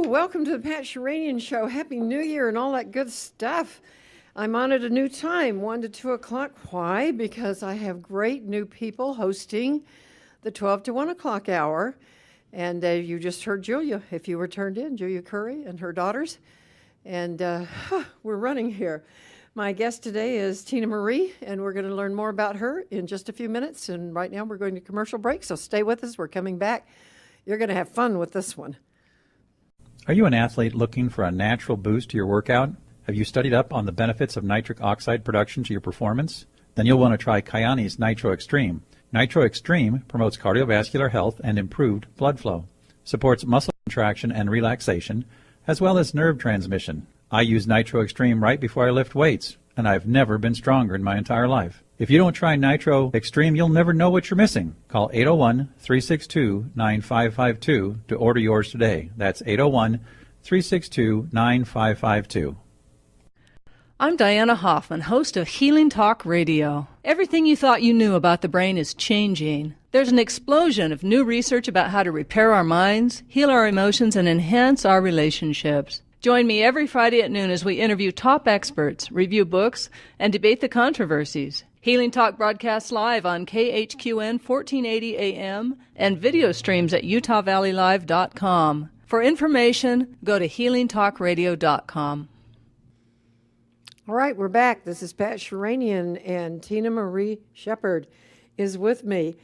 welcome to the Pat Sheranian Show. Happy New Year and all that good stuff. I'm on at a new time, 1 to 2 o'clock. Why? Because I have great new people hosting the 12 to 1 o'clock hour. And you just heard Julia, if you were turned in, Julia Curry and her daughters. And we're running here. My guest today is Tina Marie, and we're going to learn more about her in just a few minutes. And right now we're going to commercial break, so stay with us. We're coming back. You're going to have fun with this one. Are you an athlete looking for a natural boost to your workout? Have you studied up on the benefits of nitric oxide production to your performance? Then you'll want to try Kyani's Nitro Extreme. Nitro Extreme promotes cardiovascular health and improved blood flow, supports muscle contraction and relaxation, as well as nerve transmission. I use Nitro Extreme right before I lift weights, and I've never been stronger in my entire life. If you don't try Nitro Extreme, you'll never know what you're missing. Call 801-362-9552 to order yours today. That's 801-362-9552. I'm Diana Hoffman, host of Healing Talk Radio. Everything you thought you knew about the brain is changing. There's an explosion of new research about how to repair our minds, heal our emotions, and enhance our relationships. Join me every Friday at noon as we interview top experts, review books, and debate the controversies. Healing Talk broadcasts live on KHQN 1480 AM and video streams at UtahValleyLive.com. For information, go to HealingTalkRadio.com. All right, we're back. This is Pat Sheranian, and Tina Marie Shepard is with me.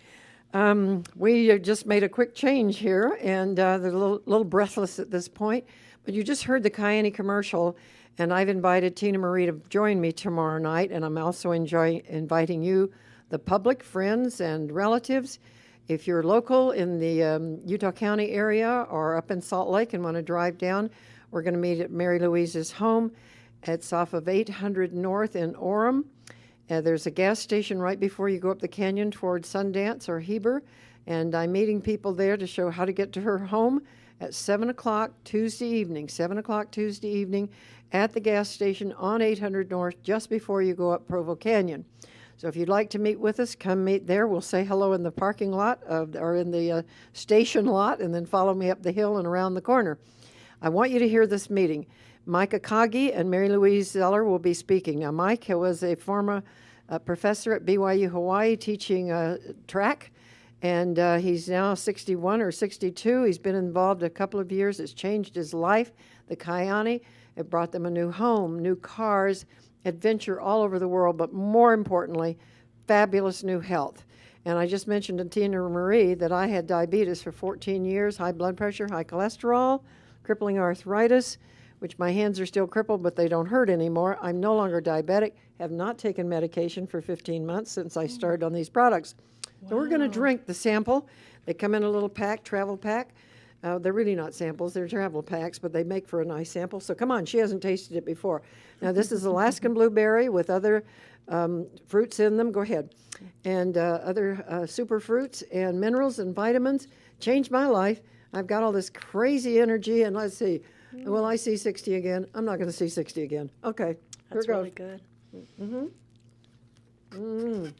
We just made a quick change here, and they're a little breathless at this point. But you just heard the Kyani commercial, and I've invited Tina Marie to join me tomorrow night, and I'm also inviting you, the public, friends, and relatives. If you're local in the Utah County area or up in Salt Lake and want to drive down, we're going to meet at Mary Louise's home. It's off of 800 North in Orem. There's a gas station right before you go up the canyon toward Sundance or Heber, and I'm meeting people there to show how to get to her home at 7 o'clock Tuesday evening, 7 o'clock Tuesday evening at the gas station on 800 North just before you go up Provo Canyon. So if you'd like to meet with us, come meet there. We'll say hello in the parking lot or in the station lot, and then follow me up the hill and around the corner. I want you to hear this meeting. Mike Akagi and Mary Louise Zeller will be speaking. Now, Mike was a former professor at BYU Hawaii teaching track, and he's now 61 or 62. He's been involved a couple of years. It's changed his life. The Kyani, it brought them a new home, new cars, adventure all over the world, but more importantly, fabulous new health. And I just mentioned to Tina Marie that I had diabetes for 14 years, high blood pressure, high cholesterol, crippling arthritis, which my hands are still crippled, but they don't hurt anymore. I'm no longer diabetic, have not taken medication for 15 months since I started on these products. Wow. So we're going to drink the sample. They come in a little pack, travel pack. They're really not samples, they're travel packs, but they make for a nice sample. So come on, she hasn't tasted it before. Now this is Alaskan blueberry with other fruits in them. Go ahead. And other super fruits and minerals and vitamins. Changed my life. I've got all this crazy energy, and let's see. Will I see 60 again? I'm not going to see 60 again. Okay. That's really good. Mm-hmm. Mm.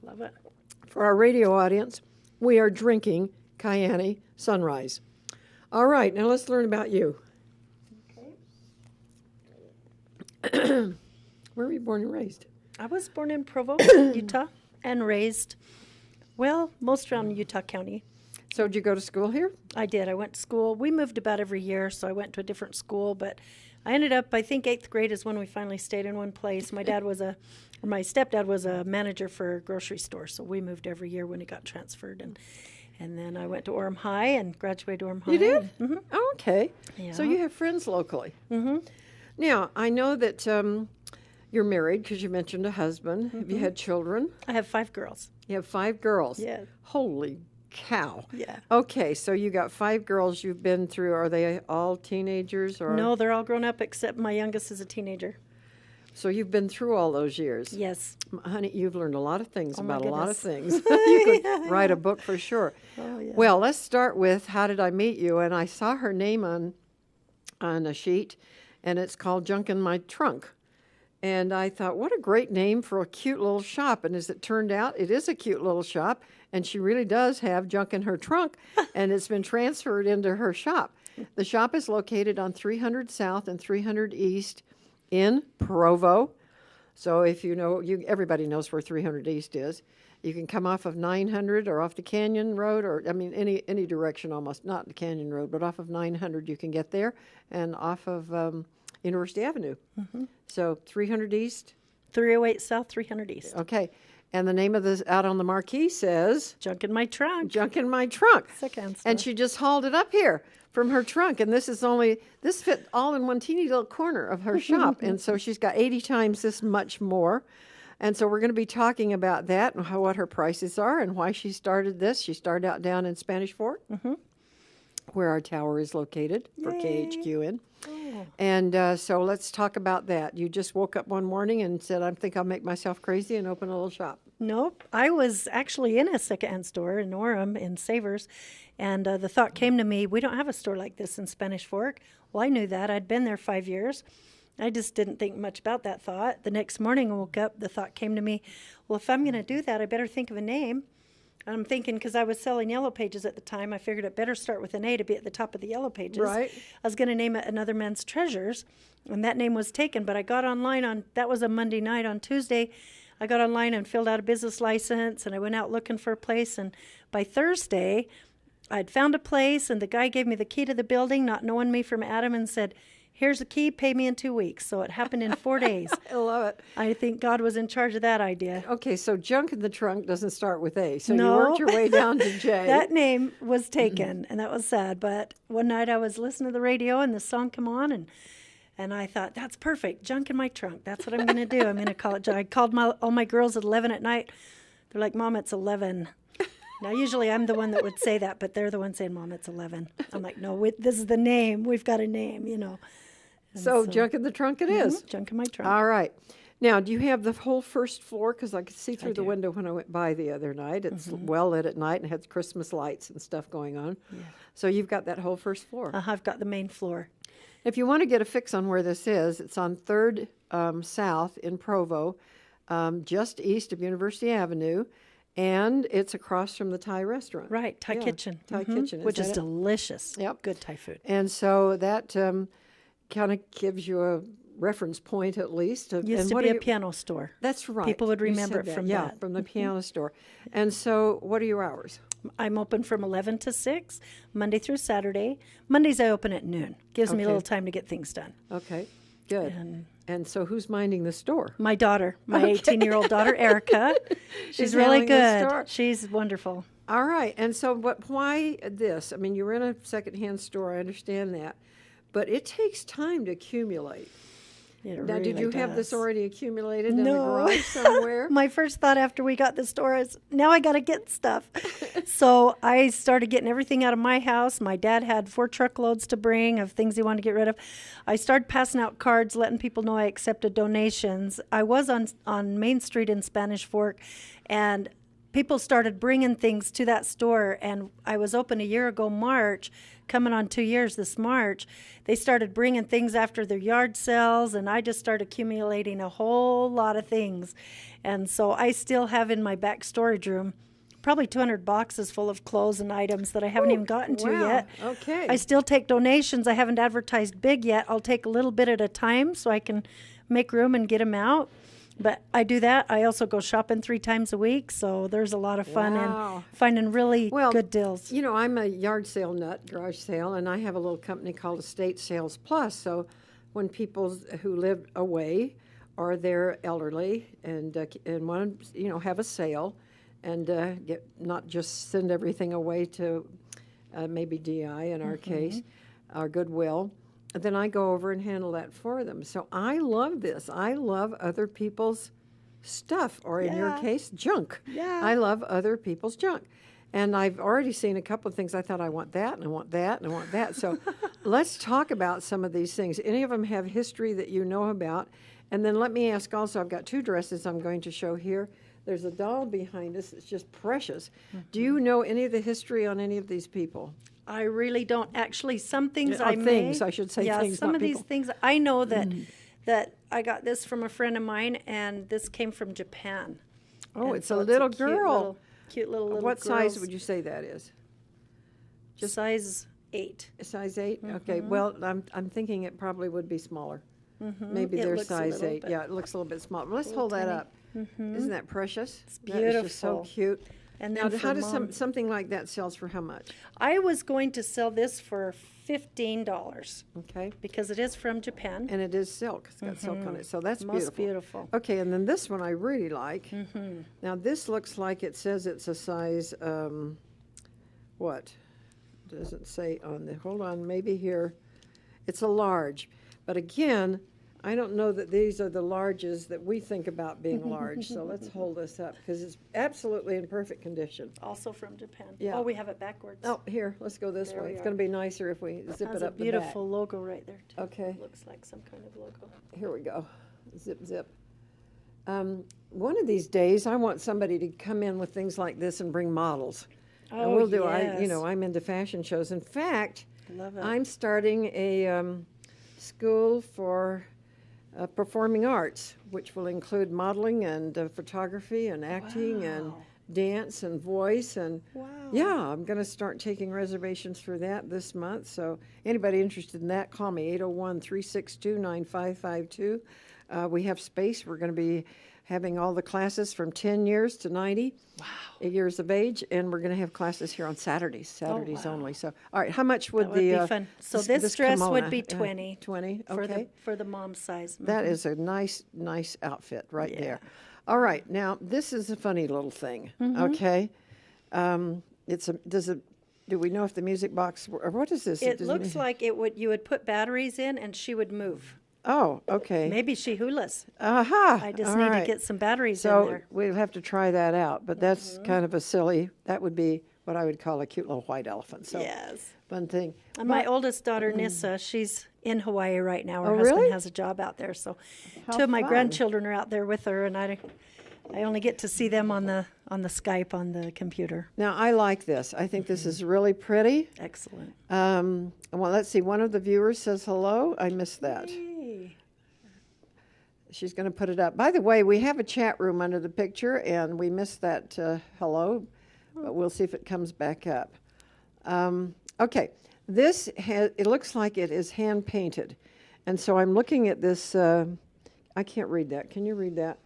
Love it. For our radio audience, we are drinking Kyani Sunrise. All right, now let's learn about you. Okay. Where were you born and raised? I was born in Provo, Utah, and raised, well, most around Utah County. So did you go to school here? I did. I went to school. We moved about every year, so I went to a different school, but I ended up, I think 8th grade is when we finally stayed in one place. My stepdad was a manager for a grocery store, so we moved every year when he got transferred. And then I went to Orem High and graduated Orem High. You did? Mm-hmm. Oh, okay. Yeah. So you have friends locally. Mm-hmm. Now, I know that you're married because you mentioned a husband. Mm-hmm. Have you had children? I have 5 girls. You have 5 girls? Yeah. Holy cow. Yeah. Okay, so you got 5 girls you've been through. Are they all teenagers? Or? No, they're all grown up except my youngest is a teenager. So you've been through all those years. Yes. Honey, you've learned a lot of things about a lot of things. You could write a book for sure. Oh, yeah. Well, let's start with how did I meet you? And I saw her name on a sheet, and it's called Junk in My Trunk. And I thought, what a great name for a cute little shop. And as it turned out, it is a cute little shop. And she really does have junk in her trunk, and it's been transferred into her shop. The shop is located on 300 South and 300 East in Provo. So if you know, everybody knows where 300 East is. You can come off of 900 or off the Canyon Road, or I mean any direction almost, not the Canyon Road, but off of 900 you can get there, and off of University Avenue. So 300 East. 308 South, 300 East. Okay. And the name of this out on the marquee says Junk in my trunk. Junk in my trunk. Secondhand And stuff. she just hauled it up here from her trunk. And this fit all in one teeny little corner of her shop. And so she's got 80 times this much more. And so we're going to be talking about that and what her prices are and why she started this. She started out down in Spanish Fork, where our tower is located for KHQN. And so let's talk about that. You just woke up one morning and said, I think I'll make myself crazy and open a little shop. Nope. I was actually in a secondhand store in Orem in Savers, and the thought came to me, we don't have a store like this in Spanish Fork. Well, I knew that. I'd been there 5 years. I just didn't think much about that thought. The next morning I woke up, the thought came to me, well, if I'm going to do that, I better think of a name. And I'm thinking, because I was selling Yellow Pages at the time, I figured it better start with an A to be at the top of the Yellow Pages. Right. I was going to name it Another Man's Treasures, and that name was taken. But I got online that was a Monday night. On Tuesday, I got online and filled out a business license, and I went out looking for a place. And by Thursday, I'd found a place, and the guy gave me the key to the building, not knowing me from Adam, and said, here's the key, pay me in 2 weeks. So it happened in 4 days. I love it. I think God was in charge of that idea. Okay, so junk in the trunk doesn't start with A. So No. you worked your way down to J. That name was taken, and that was sad. But one night I was listening to the radio, and the song came on, and I thought, that's perfect, junk in my trunk. That's what I'm going to do. I'm going to call it. I called all my girls at 11 at night. They're like, Mom, it's 11. Now, usually I'm the one that would say that, but they're the one saying, Mom, it's 11. I'm like, no, this is the name. We've got a name, you know. And So junk in the trunk it is. Junk in my trunk. All right. Now, do you have the whole first floor? Because I could see through the do. window when I went by the other night. It's well lit at night and had Christmas lights and stuff going on. Yeah. So you've got that whole first floor. I've got the main floor. If you want to get a fix on where this is, it's on 3rd South in Provo, just east of University Avenue, and it's across from the Thai restaurant. Right, Thai Yeah, kitchen. Thai kitchen. Which is that it? delicious. Yep. Good Thai food. And so that kind of gives you a reference point at least. Used to be a piano store. That's right. People would You remember said it from Yeah, that. from the piano store. And so what are your hours? I'm open from 11 to 6, Monday through Saturday. Mondays I open at noon. Gives me a Okay. little time to get things done. Okay, good. And so who's minding the store? My daughter, my 18-year-old daughter, Erica. She's Is really handling the good. store. She's wonderful. All right. And so, but why this? I mean, you're in a secondhand store. I understand that. But it takes time to accumulate. It Now, did really you have this does. already accumulated in the No. garage somewhere? My first thought after we got the store is, now I got to get stuff. So I started getting everything out of my house. My dad had 4 truckloads to bring of things he wanted to get rid of. I started passing out cards, letting people know I accepted donations. I was on Main Street in Spanish Fork, and people started bringing things to that store. And I was open a year ago, March, coming on 2 years this March. They started bringing things after their yard sales, and I just started accumulating a whole lot of things. And so I still have in my back storage room probably 200 boxes full of clothes and items that I haven't even gotten to wow. yet. Okay. I still take donations. I haven't advertised big yet. I'll take a little bit at a time so I can make room and get them out. But I do that. I also go shopping 3 times a week, so there's a lot of fun Wow. and finding really Well, good deals. You know, I'm a yard sale nut, garage sale, and I have a little company called Estate Sales Plus. So when people who live away or they're elderly and want to, you know, have a sale and get not just send everything away to maybe DI in our case, or Goodwill, then I go over and handle that for them. So I love this. I love other people's stuff, or in your Yeah. case, junk. Yeah. I love other people's junk. And I've already seen a couple of things. I thought, I want that, and I want that, and I want that. So let's talk about some of these things. Any of them have history that you know about? And then let me ask also, I've got 2 dresses I'm going to show here. There's a doll behind us. It's just precious. Do you know any of the history on any of these people? I really don't. Actually, some things Yeah, I may. things, I should say Yeah, things, some not of these people. things I know that that I got this from a friend of mine, and this came from Japan. Oh, And it's so a little cute girl. Cute little What size girls. would you say that is? Just size 8. Size 8? Okay. Well, I'm thinking it probably would be smaller. Maybe It they're looks a size little 8. bit- Yeah, it looks a little bit smaller. Let's hold that up. Isn't that precious? It's beautiful. That is just so cute. And Now, then how for does Mom, something like that sells for how much? I was going to sell this for $15 Okay. because it is from Japan. And it is silk. It's got silk on it. So that's Most beautiful. beautiful. Okay, and then this one I really like. Now, this looks like it says it's a size, what? Doesn't say on the, hold on, maybe here. It's a large. But again, I don't know that these are the larges that we think about being large. So let's hold this up because it's absolutely in perfect condition. Also from Japan. Yeah. Oh, we have it backwards. Oh, here, let's go this There way. we It's are. going to be nicer if we zip Has it a up the beautiful logo right there, too. Okay. Looks like some kind of logo. back. Here we go. Zip, zip. One of these days, I want somebody to come in with things like this and bring models. And Oh, we'll do. yes. I'm into fashion shows. In fact, Love it. I'm starting a school for performing arts, which will include modeling and photography and acting and dance and voice. And yeah, I'm going to start taking reservations for that this month. So anybody interested in that, call me 801-362-9552. We have space. We're going to be having all the classes from 10 years to 90 years of age, and we're going to have classes here on Saturdays only. So, all right, how much would That would the be fun. So this dress would kimono, be 20. 20, For okay. the mom's size. That is a nice outfit right there. All right, now this is a funny little thing. Okay, do we know if the music box or what is this? It looks like you would put batteries in and she would move. Oh, okay. Maybe she hulas. Aha! I just all need right. to get some batteries in So there. we'll have to try that out. But that's kind of a silly. That would be what I would call a cute little white elephant. So Yes. fun thing. And my oldest daughter, Nissa, she's in Hawaii right now. Her Oh, husband really? has a job out there. So How two of my fun. grandchildren are out there with her, and I only get to see them on the Skype on the computer. Now I like this. I think this is really pretty. Excellent. Well, let's see. One of the viewers says hello. I missed that. Hey. She's going to put it up. By the way, we have a chat room under the picture, and we missed that hello, but we'll see if it comes back up. Okay, it looks like it is hand painted, and so I'm looking at this. I can't read that. Can you read that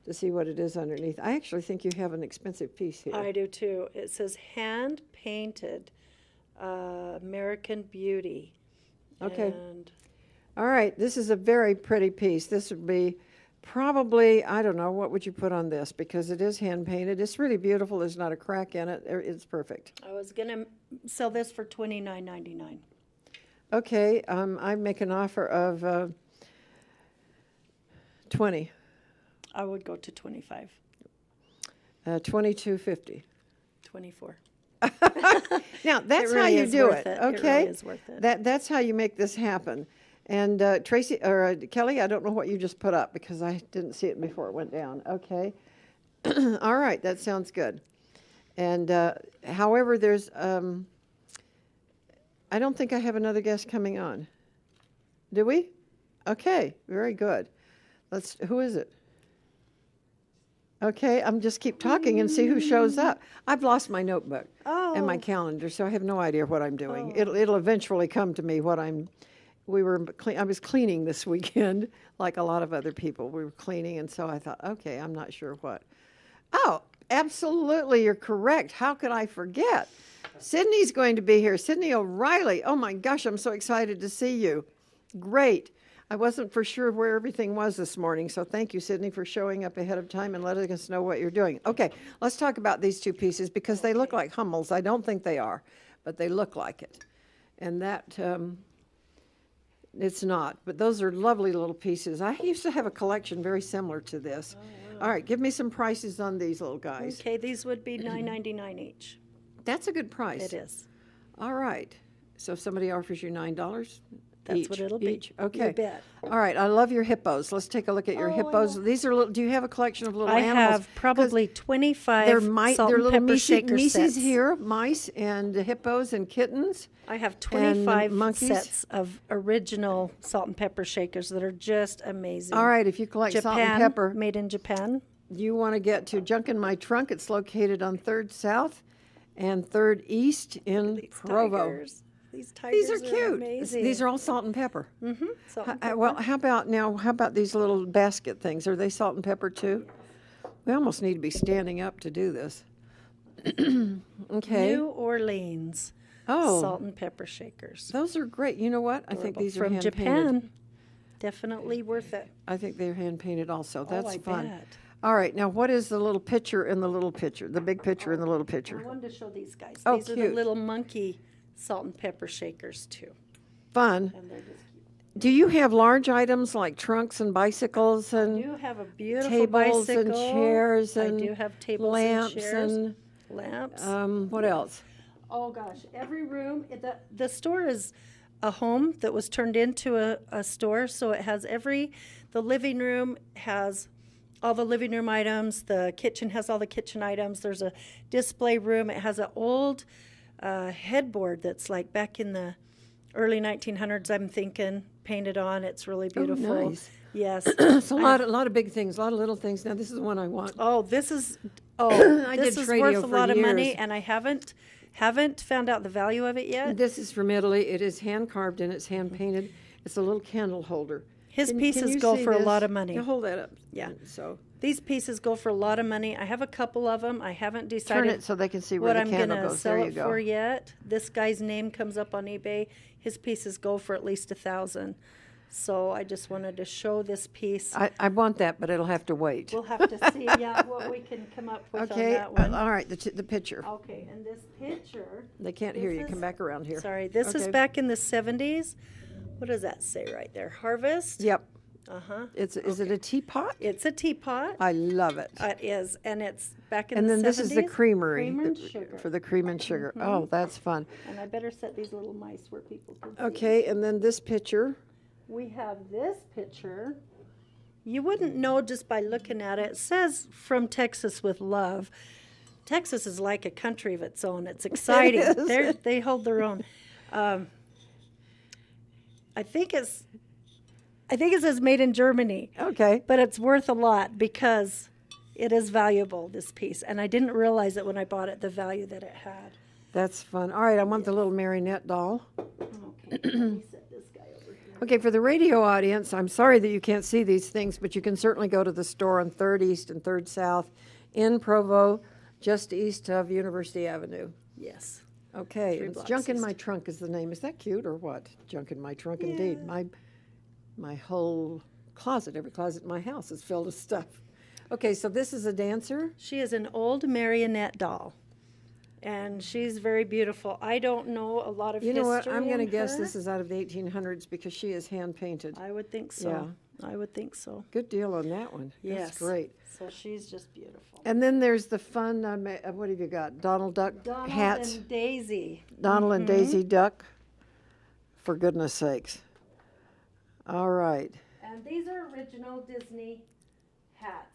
to see what it is underneath? I actually think you have an expensive piece here. I do too. It says hand painted American Beauty. Okay. And All right, this is a very pretty piece. This would be probably, I don't know, what would you put on this? Because it is hand painted. It's really beautiful. There's not a crack in it. It's perfect. I was gonna sell this for $29.99. Okay, I make an offer of 20, I would go to 25, $22.50. 24. Now that's It how really you is do worth it. it. It Okay, really is worth it. That's how you make this happen. And Tracy or Kelly, I don't know what you just put up because I didn't see it before it went down. Okay, all right, that sounds good. And however, there's I don't think I have another guest coming on. Do we? Okay, very good. Who is it? Okay, I'm just keep talking and see who shows up. I've lost my notebook and my calendar, so I have no idea what I'm doing. It'll eventually come to me what I'm. I was cleaning this weekend, like a lot of other people. We were cleaning, and so I thought, okay, I'm not sure what. Oh, absolutely, you're correct. How could I forget? Sidne's going to be here. Sidne O'Reilly. Oh my gosh, I'm so excited to see you. Great. I wasn't for sure where everything was this morning, so thank you, Sidne, for showing up ahead of time and letting us know what you're doing. Okay, let's talk about these two pieces because they look like Hummels. I don't think they are, but they look like it. And that, it's not, but those are lovely little pieces. I used to have a collection very similar to this. All right, give me some prices on these little guys. Okay, these would be $9.99 each. That's a good price. It is. All right. So if somebody offers you $9, That's Each, what it'll be. each. Okay. You bet. All right, I love your hippos. Let's take a look at your Oh, I hippos. know. These are little, do you have a collection of little I animals? have probably 25 They're salt they're and little pepper shaker Mises sets. here, mice and hippos and kittens. I have And 25 monkeys? sets of original salt and pepper shakers that are just amazing. All right, if you collect Japan, salt and pepper, made in Japan. you want to get to Junk in My Trunk. It's located on 3rd South and 3rd East in These Provo. tigers. These tigers These are cute. amazing. These are all salt and pepper. Salt and pepper. Well, how about these little basket things? Are they salt and pepper too? We almost need to be standing up to do this. Okay. New Orleans Oh, salt and pepper shakers. those are great. You know what? I think these are from hand Japan. painted. Definitely worth it. I think they're hand painted also. That's I fun. bet. All right, now what is the little picture in the little picture? The big picture in the little I picture. wanted to show these guys. Oh, These are cute. the little monkey salt and pepper shakers too. Fun. And they're just cute. Do you have large items like trunks and bicycles I and do have a beautiful tables bicycle. and chairs and I do have tables lamps and chairs. and Lamps. what else? Oh gosh, every room. The store is a home that was turned into a store, so it has the living room has all the living room items. The kitchen has all the kitchen items. There's a display room. It has an old headboard that's like back in the early 1900s, I'm thinking, painted on. It's really beautiful. nice. Yes. It's a lot of big things, a lot of little things. Now this is the one I want. Oh, this is I this did is Tradio worth a for lot of money, years. and I haven't found out the value of it yet. This is from Italy. It is hand carved and it's hand painted. It's a little candle holder. His Can pieces you go see for a this? lot of money. Now hold that up. Yeah. So These pieces go for a lot of money. I have a couple of them. I haven't turn decided it so they can see where what the I'm candle going to goes. sell There you it go. for yet. This guy's name comes up on eBay. His pieces go for at least $1,000. So I just wanted to show this piece. I want that, but it'll have to wait. We'll have to see, what we can come up with Okay. on that one. All right. The picture. Okay, and this picture. They can't hear this you. is- Come back around here. Sorry, this is Okay. back in the 70s. What does that say right there? Harvest? Yep. Uh-huh. Is it a teapot? It's a teapot. I love it. It is, and it's back in And the then 70s. this is the creamery Cream and sugar. for the cream and sugar. Oh, that's fun. And I better set these little mice where people can see. Okay, and then this picture. We have this picture. You wouldn't know just by looking at it. It says "From Texas with Love." Texas is like a country of its own. It's exciting. is. They hold their own. I think it says "Made in Germany," Okay. but it's worth a lot because it is valuable. This piece, and I didn't realize it when I bought it, the value that it had. That's fun. All right, I want the little marionette doll. Okay, let me set this guy over here. Okay, for the radio audience, I'm sorry that you can't see these things, but you can certainly go to the store on 3rd East and 3rd South in Provo, just east of University Avenue. Yes. Okay, 3 it's blocks Junk in east. My Trunk is the name. Is that cute or what? Junk in My Trunk, indeed. My whole closet, every closet in my house is filled with stuff. Okay, so this is a dancer. She is an old marionette doll, and she's very beautiful. I don't know a lot of You know what? history I'm going to in guess her. this is out of the 1800s because she is hand painted. I would think so. Yeah. I would think so. Good deal on that one. Yes. That's great. So she's just beautiful. And then there's the fun, what have you got? Donald Duck Donald hats. and Daisy. Donald and Daisy Duck. For goodness sakes. All right. And these are original Disney hats.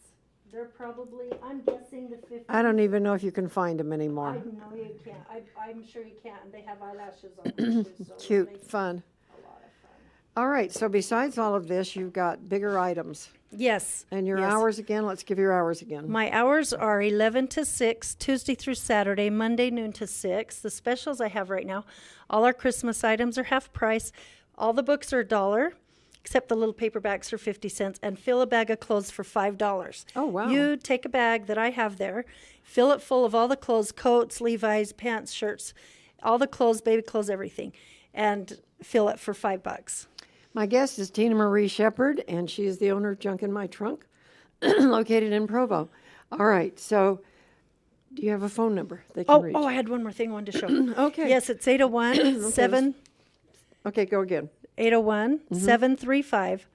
They're probably, I'm guessing the 50s. I don't even know if you can find them I anymore. know you can't. I'm sure you can't. And they have eyelashes on them too. So it Cute, makes fun. a lot of fun. All right, so besides all of this, you've got bigger items. Yes. And your yes. hours again, let's give your hours again. My hours are 11 to 6, Tuesday through Saturday, Monday noon to 6. The specials I have right now, all our Christmas items are half price. All the books are $1, except the little paperbacks are 50 cents, and fill a bag of clothes for $5. Oh, wow. You take a bag that I have there, fill it full of all the clothes, coats, Levi's, pants, shirts, all the clothes, baby clothes, everything, and fill it for $5. My guest is Tina Marie Shepard, and she is the owner of Junk in My Trunk, located in Provo. All right, so do you have a phone number they can reach? Oh, I had one more thing I wanted to show. Okay. Yes, it's 801 Okay, go again. 801 735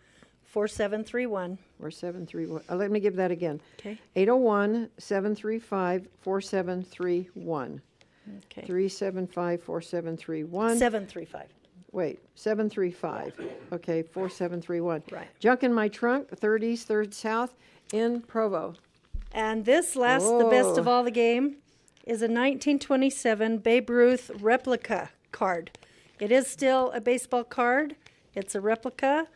4731. Or 731. Let me give that again. Okay. 801-735-4731. Okay. 375-4731. 735. Wait, 735. Okay, 4731. Right. Junk in My Trunk, 3rd East, 3rd South in Provo. And this last, the best of all the game, is a 1927 Babe Ruth replica card. It is still a baseball card. It's a replica,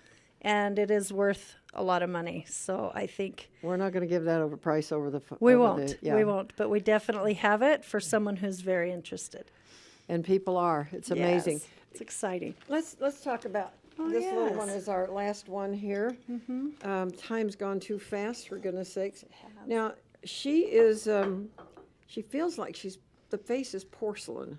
and it is worth a lot of money. So I think We're not going to give that over price over the phone. we won't. We won't. But we definitely have it for someone who's very interested. And people are. It's amazing. Yes, it's exciting. Let's talk about this little one is our last one here. Time's gone too fast, for goodness sakes. Now, she is, she feels like the face is porcelain.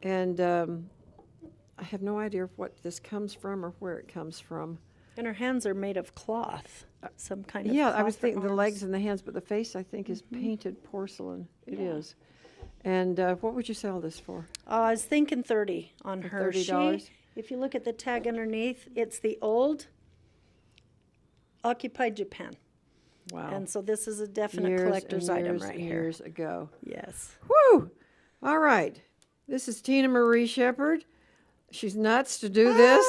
And I have no idea what this comes from or where it comes from. And her hands are made of cloth, some kind of Yeah, I cloth was thinking the arms. legs and the hands, but the face, I think, is painted porcelain. It is. And what would you sell this for? I was thinking 30 on her. $30? If you look at the tag underneath, it's the old occupied Japan. Wow. And so this is a definite Years collector's and item years right and here. Years ago. Yes. Woo! All right. This is Tina Marie Shepherd. She's nuts to do this.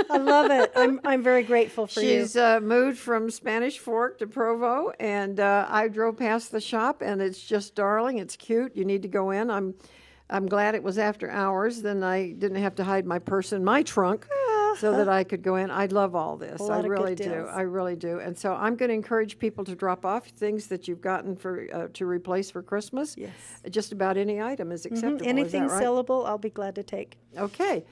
I love it. I'm very grateful for you. She's moved from Spanish Fork to Provo, and I drove past the shop, and it's just darling. It's cute. You need to go in. I'm glad it was after hours. Then I didn't have to hide my purse in my trunk so that I could go in. I love all this. lot I of good really do. deals. I really do. And so I'm going to encourage people to drop off things that you've gotten for to replace for Christmas. Yes. Just about any item is acceptable. Anything is that right? sellable, I'll be glad to take. Okay.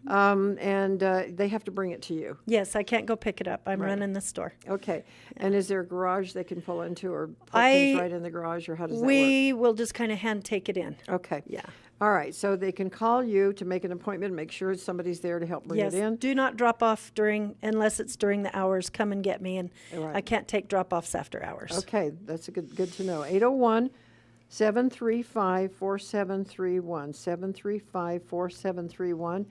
And they have to bring it to you. Yes, I can't go pick it up. I'm running the store. Okay. And is there a garage they can pull into or put I- things right in the garage, or how does that We will just kind of hand take it in. work? Okay. Yeah. All right. So they can call you to make an appointment, make sure somebody's there to help bring Yes. it in. Do not drop off unless it's during the hours. Come and get me, and Right. I can't take drop offs after hours. Okay. That's good to know. 801-735-4731. 735-4731.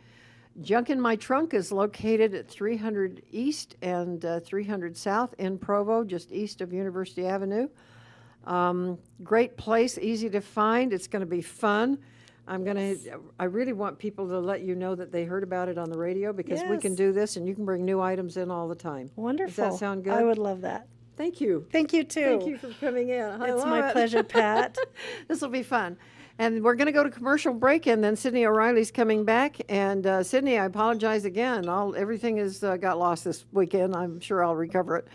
Junk in My Trunk is located at 300 East and 300 South in Provo, just east of University Avenue. Great place, easy to find. It's going to be fun. I really want people to let you know that they heard about it on the radio, because we can Yes. do this and you can bring new items in all the time. Wonderful. Does that sound good? I would love that. Thank you. Thank you, too. Thank you for coming in. I It's love my it. pleasure, Pat. This will be fun. And we're going to go to commercial break, and then Sidne O'Reilly's coming back. And Sidne, I apologize again. Everything has got lost this weekend. I'm sure I'll recover it.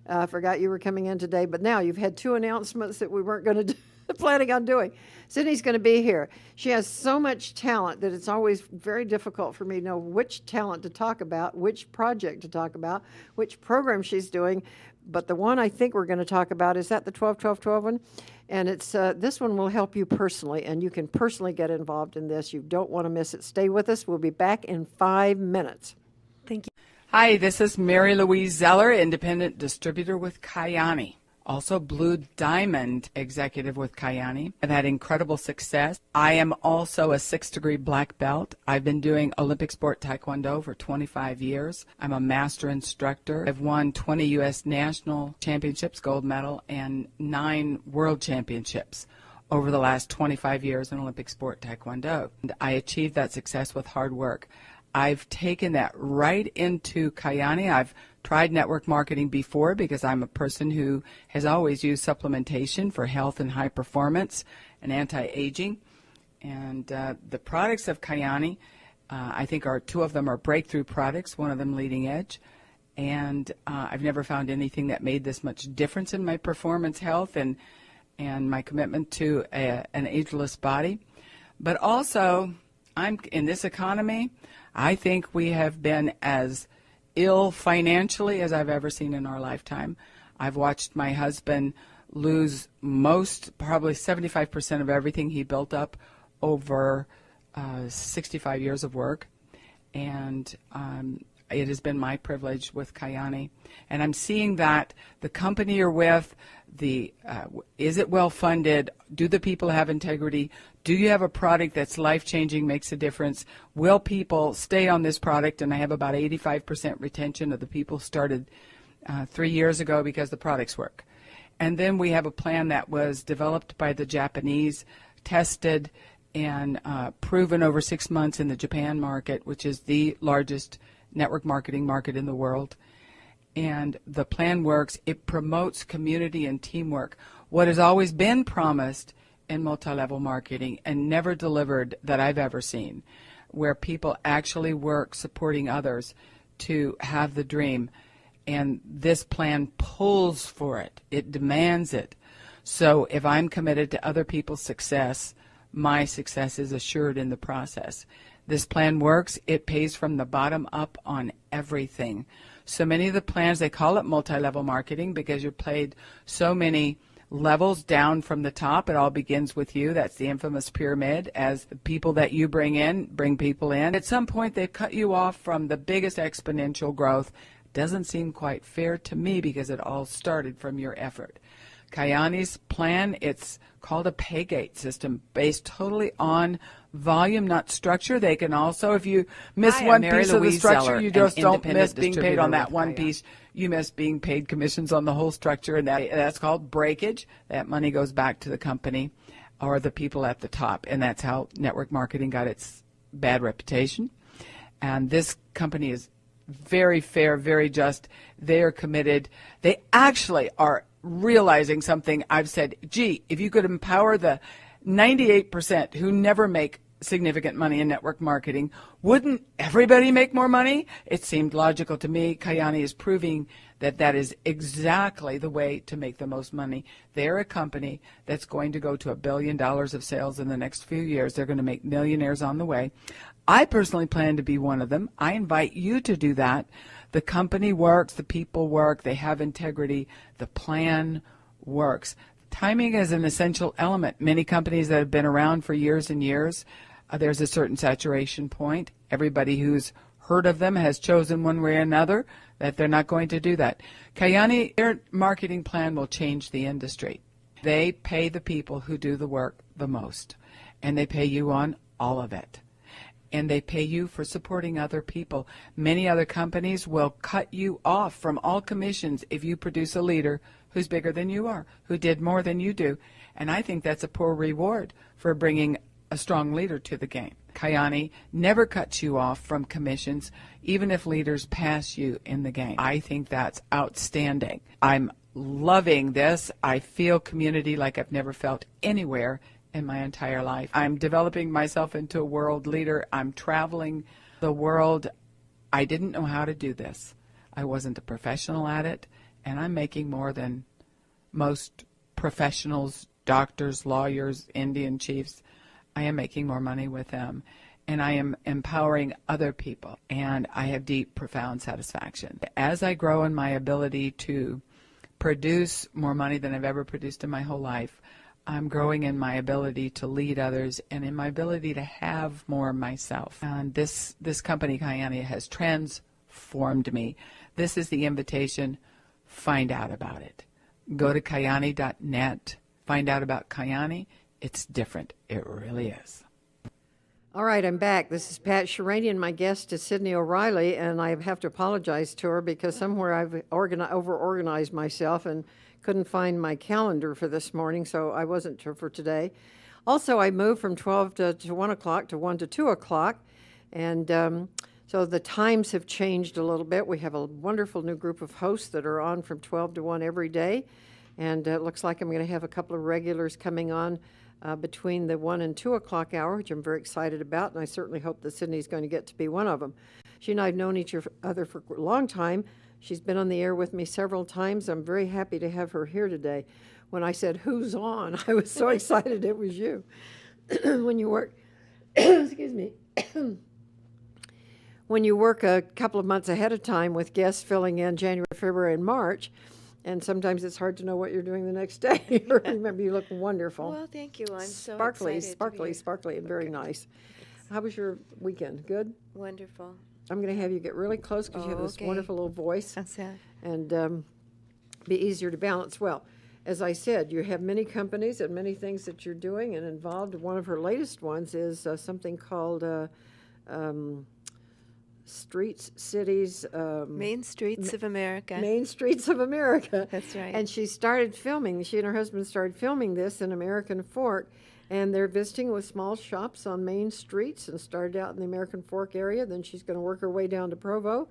I forgot you were coming in today, but now you've had 2 announcements that we weren't going to do. Planning on doing. Sidne's going to be here. She has so much talent that it's always very difficult for me to know which talent to talk about, which project to talk about, which program she's doing. But the one I think we're going to talk about is that the 12-12-12 one. And it's this one will help you personally, and you can personally get involved in this. You don't want to miss it. Stay with us. We'll be back in 5 minutes. Thank you. Hi, this is Mary Louise Zeller, independent distributor with Kayani. Also Blue Diamond executive with Kayani. I've had incredible success. I am also a 6th-degree black belt. I've been doing Olympic sport taekwondo for 25 years. I'm a master instructor. I've won 20 U.S. national championships, gold medal, and 9 world championships over the last 25 years in Olympic sport taekwondo. And I achieved that success with hard work. I've taken that right into Kayani. I've tried network marketing before because I'm a person who has always used supplementation for health and high performance and anti-aging. And the products of Kayani, I think 2 of them are breakthrough products, one of them leading edge. And I've never found anything that made this much difference in my performance, health, and my commitment to an ageless body. But also, in this economy, I think we have been as ill financially as I've ever seen in our lifetime. I've watched my husband lose probably 75% of everything he built up over 65 years of work. And it has been my privilege with Kayani. And I'm seeing that the company you're with, is it well funded? Do the people have integrity? Do you have a product that's life-changing, makes a difference? Will people stay on this product? And I have about 85% retention of the people started 3 years ago because the products work. And then we have a plan that was developed by the Japanese, tested, and proven over 6 months in the Japan market, which is the largest network marketing market in the world. And the plan works. It promotes community and teamwork. What has always been promised in multi-level marketing and never delivered that I've ever seen, where people actually work supporting others to have the dream. And this plan pulls for it. It demands it. So if I'm committed to other people's success, my success is assured in the process. This plan works. It pays from the bottom up on everything. So many of the plans, they call it multi-level marketing because you're played so many levels down from the top. It all begins with you. That's the infamous pyramid. As the people that you bring in, bring people in. At some point, they've cut you off from the biggest exponential growth. Doesn't seem quite fair to me because it all started from your effort. Kayani's plan, it's called a pay gate system based totally on volume, not structure. They can also, if you miss Hi, I'm one Mary piece of the Louise structure, Zeller, you an just don't independent miss being paid distributor on that with one Kayani. piece. You miss being paid commissions on the whole structure, and that's called breakage. That money goes back to the company or the people at the top, and that's how network marketing got its bad reputation. And this company is very fair, very just. They are committed. They actually are realizing something. I've said, gee, if you could empower the 98% who never make significant money in network marketing, wouldn't everybody make more money? It seemed logical to me. Kayani is proving that that is exactly the way to make the most money. They're a company that's going to go to $1 billion of sales in the next few years. They're going to make millionaires on the way. I personally plan to be one of them. I invite you to do that. The company works, the people work, they have integrity, the plan works. Timing is an essential element. Many companies that have been around for years and years, there's a certain saturation point. Everybody who's heard of them has chosen one way or another that they're not going to do that. Kayani, their marketing plan will change the industry. They pay the people who do the work the most, and they pay you on all of it. And they pay you for supporting other people. Many other companies will cut you off from all commissions if you produce a leader who's bigger than you are, who did more than you do. And I think that's a poor reward for bringing a strong leader to the game. Kayani never cuts you off from commissions, even if leaders pass you in the game. I think that's outstanding. I'm loving this. I feel community like I've never felt anywhere in my entire life. I'm developing myself into a world leader. I'm traveling the world. I didn't know how to do this. I wasn't a professional at it, and I'm making more than most professionals, doctors, lawyers, Indian chiefs. I am making more money with them, and I am empowering other people, and I have deep, profound satisfaction. As I grow in my ability to produce more money than I've ever produced in my whole life, I'm growing in my ability to lead others and in my ability to have more myself. And this company, Kayani, has transformed me. This is the invitation. Find out about it. Go to Kayani.net. Find out about Kayani. It's different. It really is. All right, I'm back. This is Pat Sheranian. My guest is Sidne O'Reilly, and I have to apologize to her because somewhere I've over-organized myself and couldn't find my calendar for this morning, so I wasn't sure for today. Also, I moved from 12 to 1 o'clock to 1 to 2 o'clock, and so the times have changed a little bit. We have a wonderful new group of hosts that are on from 12 to 1 every day, and it looks like I'm going to have a couple of regulars coming on between the 1 and 2 o'clock hour, which I'm very excited about, and I certainly hope that Sidne's going to get to be one of them. She and I have known each other for a long time. She's been on the air with me several times. I'm very happy to have her here today. When I said, "Who's on?" I was so excited it was you. When you work, excuse me, when you work a couple of months ahead of time with guests filling in January, February, and March, and sometimes it's hard to know what you're doing the next day. Remember, you look wonderful. Well, thank you. I'm so sparkly, excited sparkly, to be sparkly, and very nice. How was your weekend? Good? Wonderful. I'm going to have you get really close because you have this Okay. wonderful little voice. That's it. And be easier to balance. Well, as I said, you have many companies and many things that you're doing and involved. One of her latest ones is something called streets, cities, Main Streets of America. main streets of America. That's right. And she started filming. She and her husband started filming this in American Fork, and they're visiting with small shops on main streets and started out in the American Fork area. Then she's going to work her way down to Provo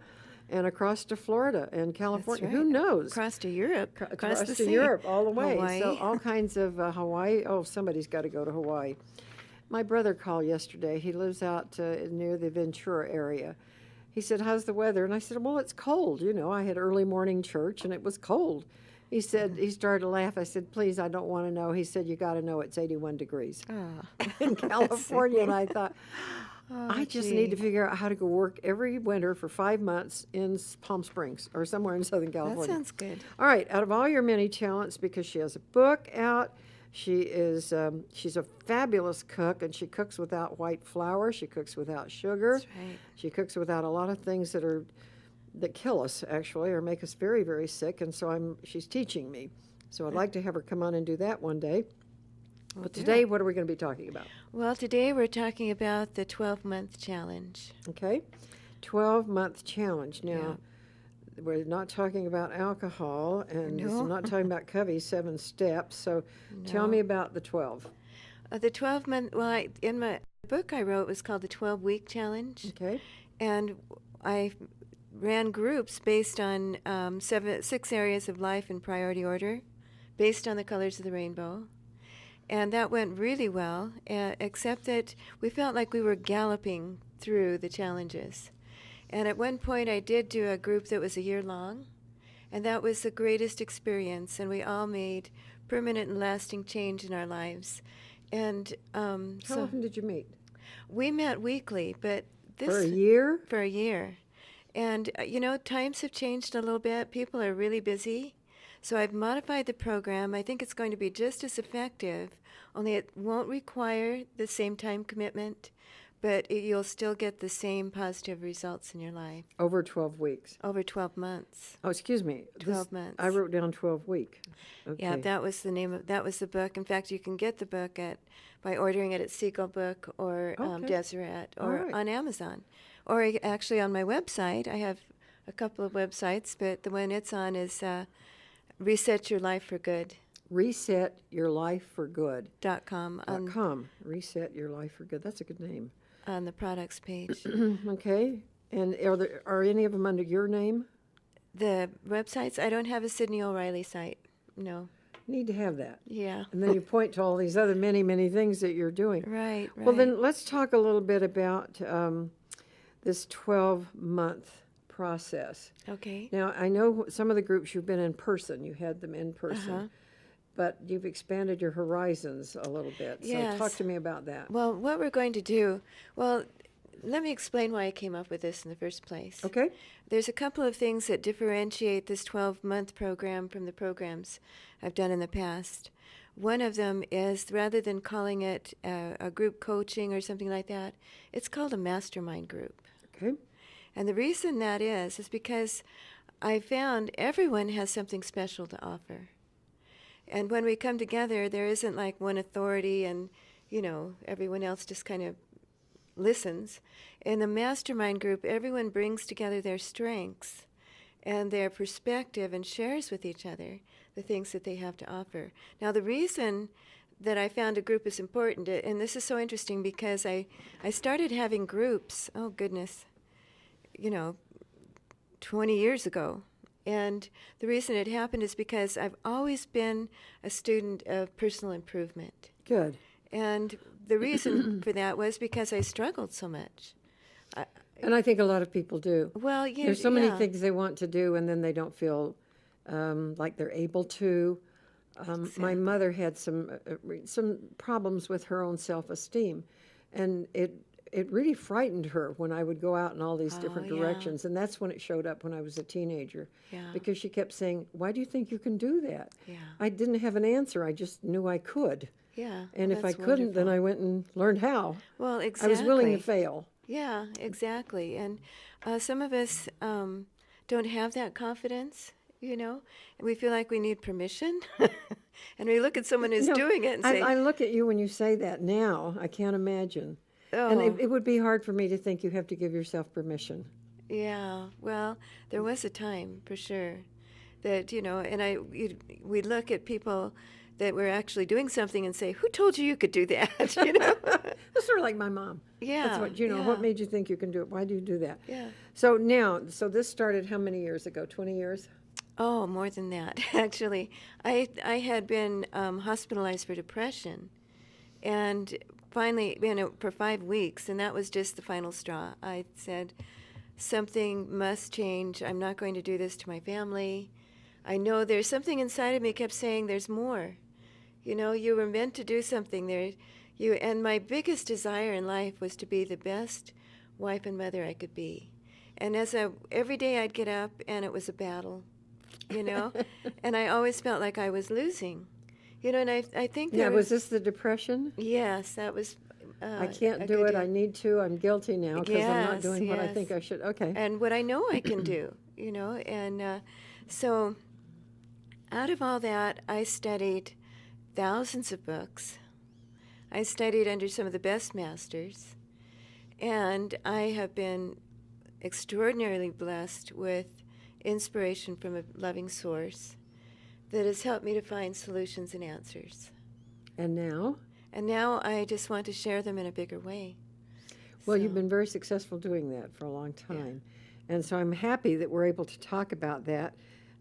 and across to Florida and California. That's Who right. knows? Across to Europe. Across the to sea. Europe all the way. Hawaii. So all kinds of Hawaii. Oh, somebody's got to go to Hawaii. My brother called yesterday. He lives out near the Ventura area. He said, "How's the weather?" And I said, "Well, it's cold. You know, I had early morning church and it was cold." He said, he started to laugh. I said, "Please, I don't want to know." He said, "You got to know it's 81 degrees in California." And I thought, I just need to figure out how to go work every winter for 5 months in Palm Springs or somewhere in Southern California. That sounds good. All right, out of all your many talents, because she has a book out, she's a fabulous cook, and she cooks without white flour. She cooks without sugar. That's right. She cooks without a lot of things that kill us actually, or make us very, very sick. And so she's teaching me. So I'd like to have her come on and do that one day. But today, what are we going to be talking about? Well, today we're talking about the 12-month challenge. Okay, 12-month challenge. Now, we're not talking about alcohol, and I'm not talking about Covey's 7 steps. So tell me about the 12. The 12-month, well, in my book I wrote, it was called the 12-week challenge. Okay. And I ran groups based on 6 areas of life in priority order, based on the colors of the rainbow. And that went really well, except that we felt like we were galloping through the challenges. And at one point I did do a group that was a year long, and that was the greatest experience, and we all made permanent and lasting change in our lives. And How often did you meet? we met weekly, but this For a year? For a year. And, times have changed a little bit. People are really busy. So I've modified the program. I think it's going to be just as effective, only it won't require the same time commitment, but you'll still get the same positive results in your life Over 12 weeks. over 12 months. Oh, excuse me. 12 months. I wrote down 12 week. Okay. Yeah, that was the book. In fact, you can get the book by ordering it at Seagull Book or Okay. Deseret All or right. on Amazon. Or actually on my website. I have a couple of websites, but the one it's on is Reset Your Life for Good. ResetYourLifeForGood.com. .com Reset Your Life for Good. That's a good name. on the products page. Okay. And are any of them under your name? The websites, I don't have a Sidney O'Reilly site. No. Need to have that. Yeah. And then you point to all these other many, many things that you're doing. Right. Well, then let's talk a little bit about this 12-month process. Okay. Now, I know some of the groups you've been in person. You had them in person. But you've expanded your horizons a little bit. Yes. So talk to me about that. Well, what we're going to do, let me explain why I came up with this in the first place. Okay. There's a couple of things that differentiate this 12-month program from the programs I've done in the past. One of them is, rather than calling it a group coaching or something like that, it's called a mastermind group. Okay. And the reason that is because I found everyone has something special to offer. And when we come together, there isn't like one authority and, everyone else just kind of listens. In the mastermind group, everyone brings together their strengths and their perspective and shares with each other the things that they have to offer. Now, the reason that I found a group is important, and this is so interesting because I started having groups, 20 years ago. And the reason it happened is because I've always been a student of personal improvement. Good. And the reason for that was because I struggled so much. And I think a lot of people do. Well, There's so many things they want to do, and then they don't feel like they're able to. My mother had some problems with her own self-esteem, and it really frightened her when I would go out in all these different directions. And that's when it showed up when I was a teenager. Yeah. Because she kept saying, "Why do you think you can do that?" Yeah. I didn't have an answer. I just knew I could. Yeah. And if I that's couldn't, then wonderful. I went and learned how. Well, exactly. I was willing to fail. Yeah, exactly. And some of us don't have that confidence, and we feel like we need permission. And we look at someone who's doing it and say, I look at you when you say that now. I can't imagine. Oh. And it would be hard for me to think you have to give yourself permission. Yeah, well, there was a time for sure that, and we look at people that were actually doing something and say, "Who told you you could do that?" That's sort of like my mom. Yeah. That's what, what made you think you can do it? Why do you do that? Yeah. So this started how many years ago? 20 years? Oh, more than that, actually. I had been hospitalized for depression, and finally, for 5 weeks, and that was just the final straw. I said, something must change. I'm not going to do this to my family. I know there's something inside of me kept saying there's more. You were meant to do something there. And my biggest desire in life was to be the best wife and mother I could be. And every day I'd get up and it was a battle, and I always felt like I was losing. And I think was this the depression? Yes, that was. I can't do it. I need to. I'm guilty now because I'm not doing what I think I should. Okay. And what I know I can do, and so out of all that, I studied thousands of books. I studied under some of the best masters, and I have been extraordinarily blessed with inspiration from a loving source that has helped me to find solutions and answers. And now? And now I just want to share them in a bigger way. Well, you've been very successful doing that for a long time. Yeah. And so I'm happy that we're able to talk about that.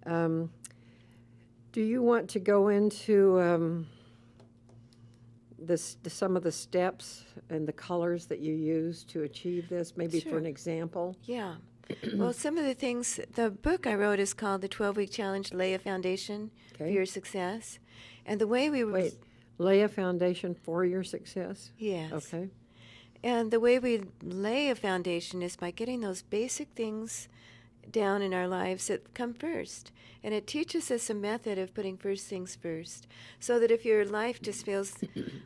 Do you want to go into some of the steps and the colors that you use to achieve this, maybe Sure. for an example? Yeah. Well, some of the things, the book I wrote is called The 12-Week Challenge, Lay a Foundation for Your Success. And the way we... Wait, lay a foundation for your success? Yes. Okay. And the way we lay a foundation is by getting those basic things down in our lives that come first. And it teaches us a method of putting first things first, so that if your life just feels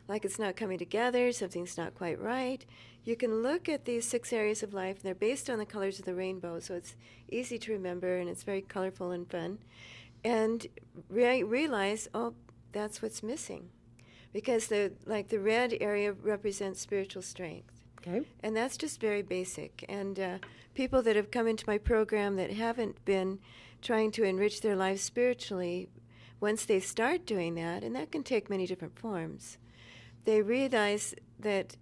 like it's not coming together, something's not quite right, you can look at these 6 areas of life, and they're based on the colors of the rainbow, so it's easy to remember, and it's very colorful and fun, and realize, oh, that's what's missing. Because the red area represents spiritual strength. Okay. And that's just very basic. And people that have come into my program that haven't been trying to enrich their lives spiritually, once they start doing that, and that can take many different forms, they realize that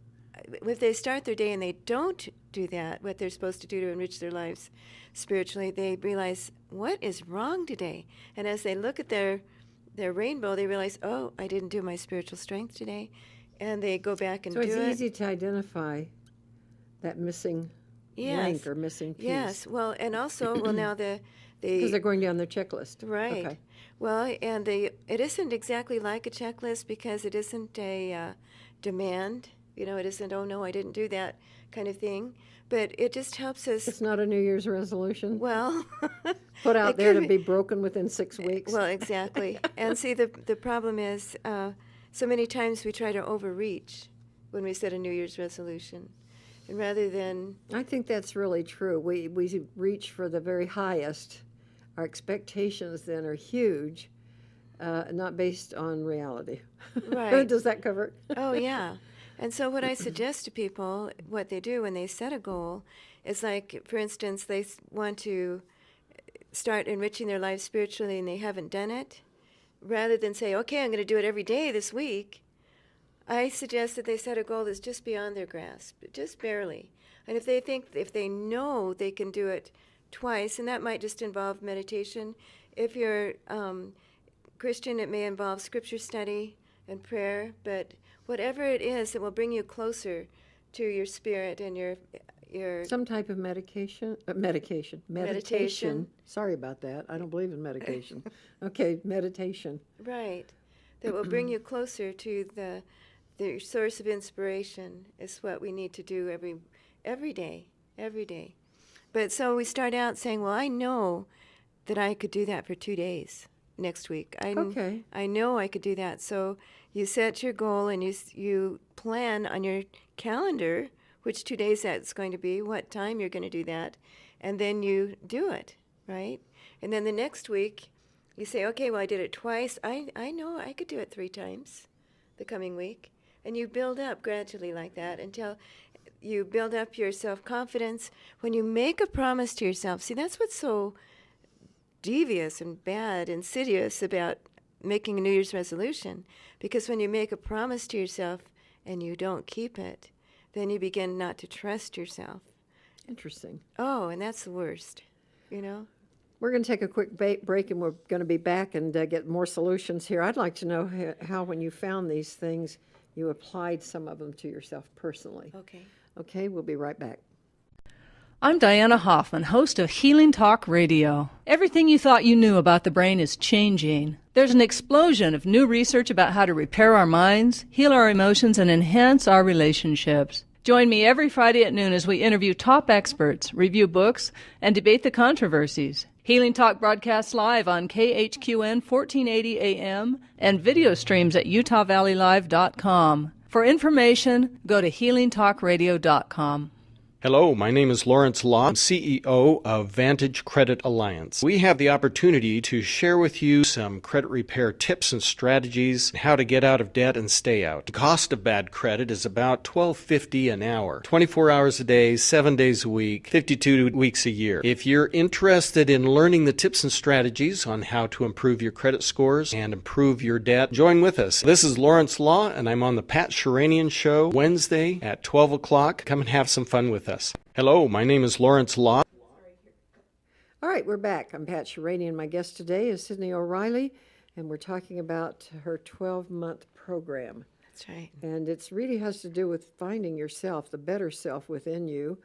if they start their day and they don't do that, what they're supposed to do to enrich their lives spiritually, they realize, what is wrong today? And as they look at their rainbow, they realize, oh, I didn't do my spiritual strength today. And they go back and do it. So it's easy to identify that missing link or missing piece. Yes. Well, and also, now because they're going down their checklist. Right. Okay. Well, and it isn't exactly like a checklist because it isn't a demand. It isn't, oh, no, I didn't do that kind of thing. But it just helps us. It's not a New Year's resolution. Well, put out there to be broken within 6 weeks. Well, exactly. And see, the problem is so many times we try to overreach when we set a New Year's resolution. And rather than... I think that's really true. We reach for the very highest. Our expectations then are huge, not based on reality. Right. Does that cover it? Oh, yeah. And so what I suggest to people, what they do when they set a goal, is like, for instance, they want to start enriching their life spiritually and they haven't done it. Rather than say, okay, I'm going to do it every day this week, I suggest that they set a goal that's just beyond their grasp, just barely. And if they know they can do it twice, and that might just involve meditation. If you're Christian, it may involve scripture study and prayer, but whatever it is that will bring you closer to your spirit and your some type of medication. Sorry about that. I don't believe in medication. Okay, meditation. Right. That will bring you closer to the source of inspiration is what we need to do every day. But so we start out saying, well, I know that I could do that for 2 days next week. I know I could do that. So you set your goal and you plan on your calendar which 2 days that's going to be, what time you're going to do that, and then you do it, right? And then the next week you say, okay, well, I did it twice. I know I could do it 3 times the coming week. And you build up gradually like that until you build up your self-confidence. When you make a promise to yourself, see, that's what's so devious and bad, insidious about making a New Year's resolution. Because when you make a promise to yourself and you don't keep it, then you begin not to trust yourself. Interesting. Oh, and that's the worst, you know? We're going to take a quick break, and we're going to be back and get more solutions here. I'd like to know how, when you found these things, you applied some of them to yourself personally. Okay. Okay, we'll be right back. I'm Diana Hoffman, host of Healing Talk Radio. Everything you thought you knew about the brain is changing. There's an explosion of new research about how to repair our minds, heal our emotions, and enhance our relationships. Join me every Friday at noon as we interview top experts, review books, and debate the controversies. Healing Talk broadcasts live on KHQN 1480 AM and video streams at UtahValleyLive.com. For information, go to HealingTalkRadio.com. Hello, my name is Lawrence Law, CEO of Vantage Credit Alliance. We have the opportunity to share with you some credit repair tips and strategies, how to get out of debt and stay out. The cost of bad credit is about $12.50 an hour, 24 hours a day, 7 days a week, 52 weeks a year. If you're interested in learning the tips and strategies on how to improve your credit scores and improve your debt, join with us. This is Lawrence Law, and I'm on the Pat Sheranian Show Wednesday at 12 o'clock. Come and have some fun with us. Hello, my name is Lawrence Law. All right, we're back. I'm Pat Sheranian. My guest today is Sidne O'Reilly, and we're talking about her 12-month program. That's right. And it really has to do with finding yourself, the better self within you.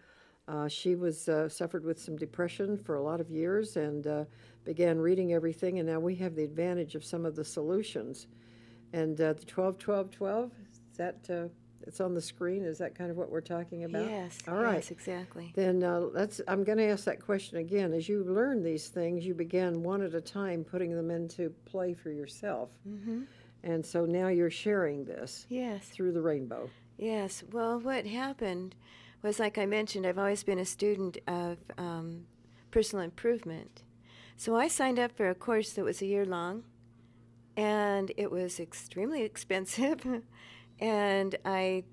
She was suffered with some depression for a lot of years and began reading everything, and now we have the advantage of some of the solutions. And the 12-12-12, is that... it's on the screen. Is that kind of what we're talking about? Yes. All right. Yes, exactly. Then I'm going to ask that question again. As you learn these things, you began one at a time putting them into play for yourself. Mm-hmm. And so now you're sharing this through the rainbow. Yes. Well, what happened was, like I mentioned, I've always been a student of personal improvement. So I signed up for a course that was a year long, and it was extremely expensive. And I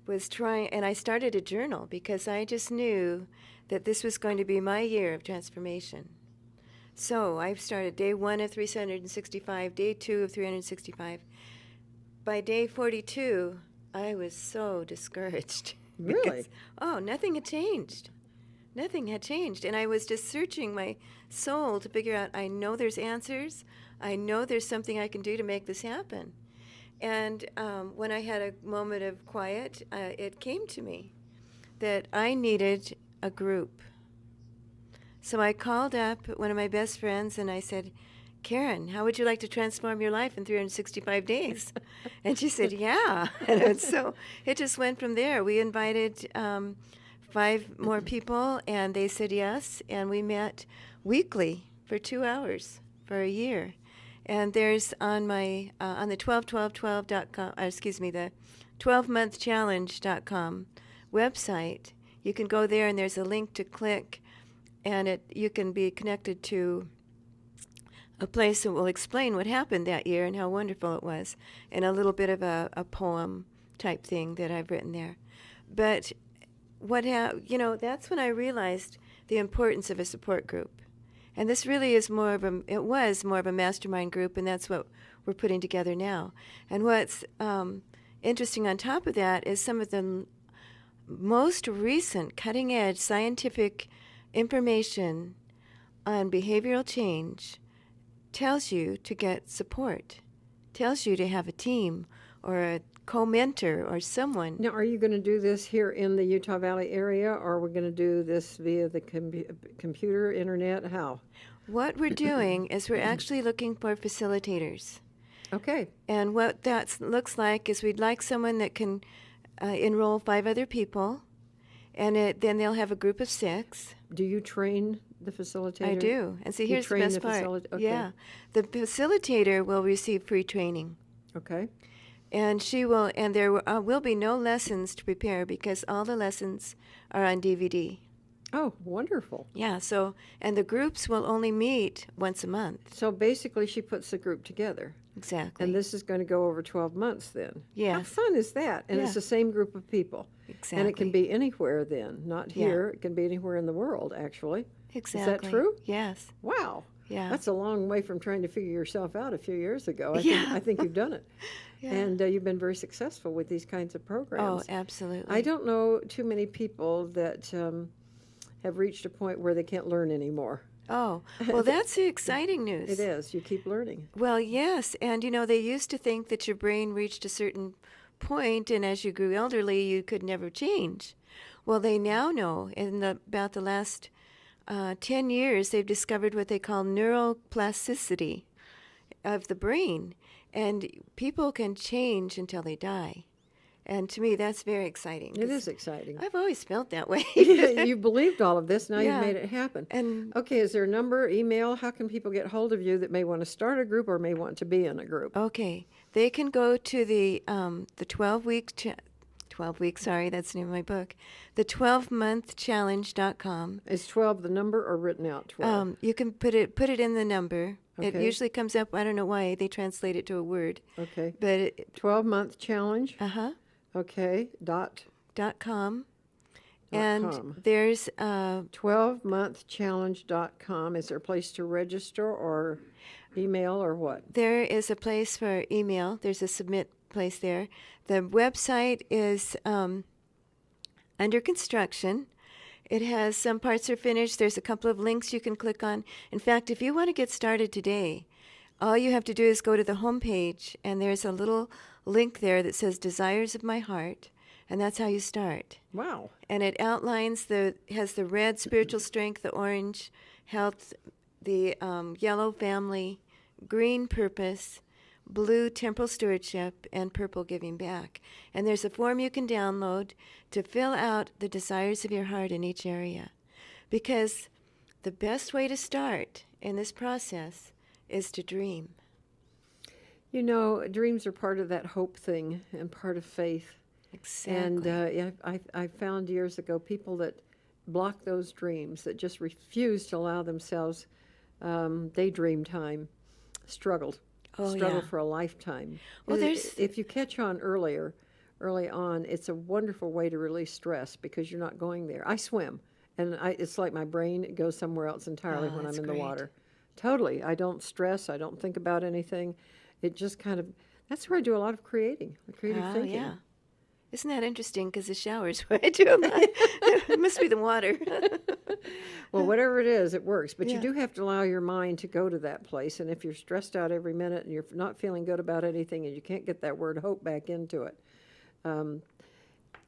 was trying, and I started a journal because I just knew that this was going to be my year of transformation. So I started day 1 of 365, day 2 of 365. By day 42, I was so discouraged. Really? Nothing had changed. Nothing had changed. And I was just searching my soul to figure out, I know there's answers. I know there's something I can do to make this happen. And when I had a moment of quiet, it came to me that I needed a group. So I called up one of my best friends and I said, Karen, how would you like to transform your life in 365 days? And she said, yeah. And so it just went from there. We invited 5 more people, and they said yes. And we met weekly for 2 hours for a year. And there's on my on the 121212.com, the 12monthchallenge.com website, you can go there and there's a link to click, and you can be connected to a place that will explain what happened that year and how wonderful it was, and a little bit of a poem type thing that I've written there. But that's when I realized the importance of a support group. And this really is it was more of a mastermind group, and that's what we're putting together now. And what's interesting on top of that is some of the most recent cutting-edge scientific information on behavioral change tells you to get support, tells you to have a team or a co-mentor or someone. Now, are you going to do this here in the Utah Valley area, or are we going to do this via the computer, internet? How? What we're doing is we're actually looking for facilitators. Okay. And what that looks like is we'd like someone that can enroll 5 other people, and then they'll have a group of 6. Do you train the facilitator? I do. And see, here's the best part. Okay. Yeah. The facilitator will receive free training. Okay. And there will be no lessons to prepare because all the lessons are on DVD. Oh, wonderful. Yeah, so, and the groups will only meet once a month. So basically, she puts the group together. Exactly. And this is going to go over 12 months then. Yes. How fun is that? And it's Yeah. the same group of people. Exactly. And it can be anywhere then, not Yeah. here. It can be anywhere in the world, actually. Exactly. Is that true? Yes. Wow. Yeah. That's a long way from trying to figure yourself out a few years ago. I think you've done it. Yeah. And you've been very successful with these kinds of Oh, programs. absolutely. I don't know too many people that have reached a point where they can't learn anymore. Oh, well, that's the exciting news. It is. You keep learning. Well, yes, and they used to think that your brain reached a certain point, and as you grew elderly, you could never change. Well, they now know, in about the last 10 years, they've discovered what they call neuroplasticity of the brain, and people can change until they die. And to me, that's very exciting. It is exciting. I've always felt that way. You believed all of this. Now Yeah. you've made it happen. And Okay, is there a number, email? How can people get hold of you that may want to start a group or may want to be in a group? okay, they can go to the 12 weeks, sorry, that's the name of my book, the 12monthchallenge.com. Is 12 the number or written out 12? You can put it in the number. It Okay. usually comes up, I don't know why, they translate it to a word. Okay. But 12-month challenge. uh-huh, Okay. .com. .com. And there's 12monthchallenge.com. Is there a place to register or email or what? there is a place for email. There's a submit place there. The website is under construction. It has some parts are finished. There's a couple of links you can click on. In fact, if you want to get started today, all you have to do is go to the home page, and there's a little link there that says Desires of My Heart, and that's how you start. Wow. And it outlines has the red spiritual strength, the orange health, the yellow family, green purpose, blue temporal stewardship, and purple giving back. And there's a form you can download to fill out the desires of your heart in each area. Because the best way to start in this process is to dream. You know, dreams are part of that hope thing and part of faith. Exactly. And I found years ago people that block those dreams, that just refuse to allow themselves daydream time, struggle yeah. for a lifetime. Well, there's- if you catch on early on, it's a wonderful way to release stress because you're not going there. I swim, and it's like my brain goes somewhere else entirely when I'm that's in great. the water. Totally. I don't stress. I don't think about anything. It just kind of, that's where I do a lot of creative thinking. Yeah. Isn't that interesting? Because the shower's where I do a lot. It must be the water. Well, whatever it is, it works. But you Yeah. do have to allow your mind to go to that place. And if you're stressed out every minute and you're not feeling good about anything and you can't get that word hope back into it,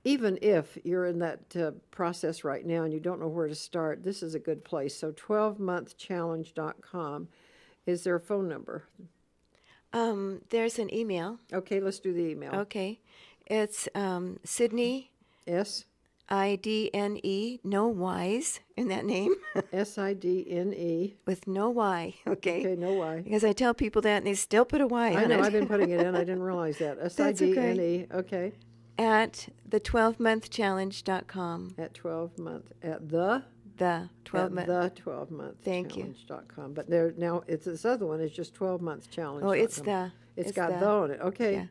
even if you're in that process right now and you don't know where to start, this is a good place. So 12monthchallenge.com. Is there a phone number? There's an email. Okay, let's do the email. Okay. It's Sidne, S. IDNE, no Y's in that name, Sidne. with no Y. Okay. Okay, no Y. Because I tell people that and they still put a Y I on know, it. I've been putting it in. I didn't realize that. That's okay. Sidne. Okay. At the 12monthchallenge.com. At 12 month. At the? The 12 month. The 12-month Thank you. challenge.com. But there now, it's this other one is just 12-month challenge. Oh, it's the. It's got the on it. Okay. Yeah.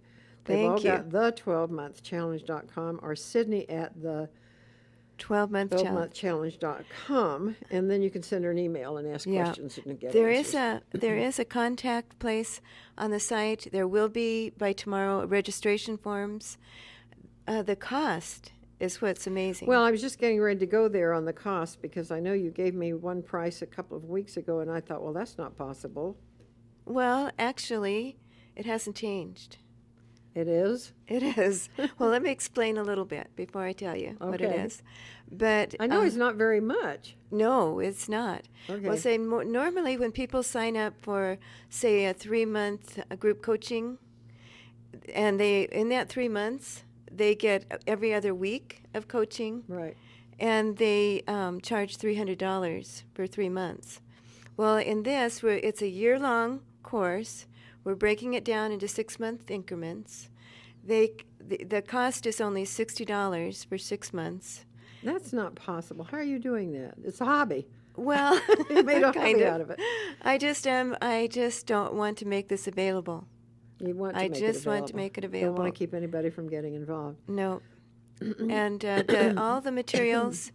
They've all Thank you. got the 12-month challenge.com or Sidne at the 12-month challenge. 12monthchallenge.com, and then you can send her an email and ask Yeah. questions and get There answers. is a contact place on the site. There will be by tomorrow registration forms. The cost is what's amazing. Well, I was just getting ready to go there on the cost because I know you gave me one price a couple of weeks ago, and I thought, well, that's not possible. Well, actually, it hasn't changed. It is? It is. Well, let me explain a little bit before I tell you what it Okay. is. But I know it's not very much. no, it's not. Okay. Well, say normally when people sign up for, say, a 3-month group coaching, and in that 3 months they get every other week of coaching, Right. and they charge $300 for 3 months. Well, in this, it's a year-long course. We're breaking it down into 6-month increments. The cost is only $60 for 6 months. That's not possible. How are you doing that? It's a hobby. Well, You made a kind hobby of. out of it. I just don't want to make this available. You want to I make just it want to available. make it Don't available. want to keep anybody from getting involved. No. And all the materials,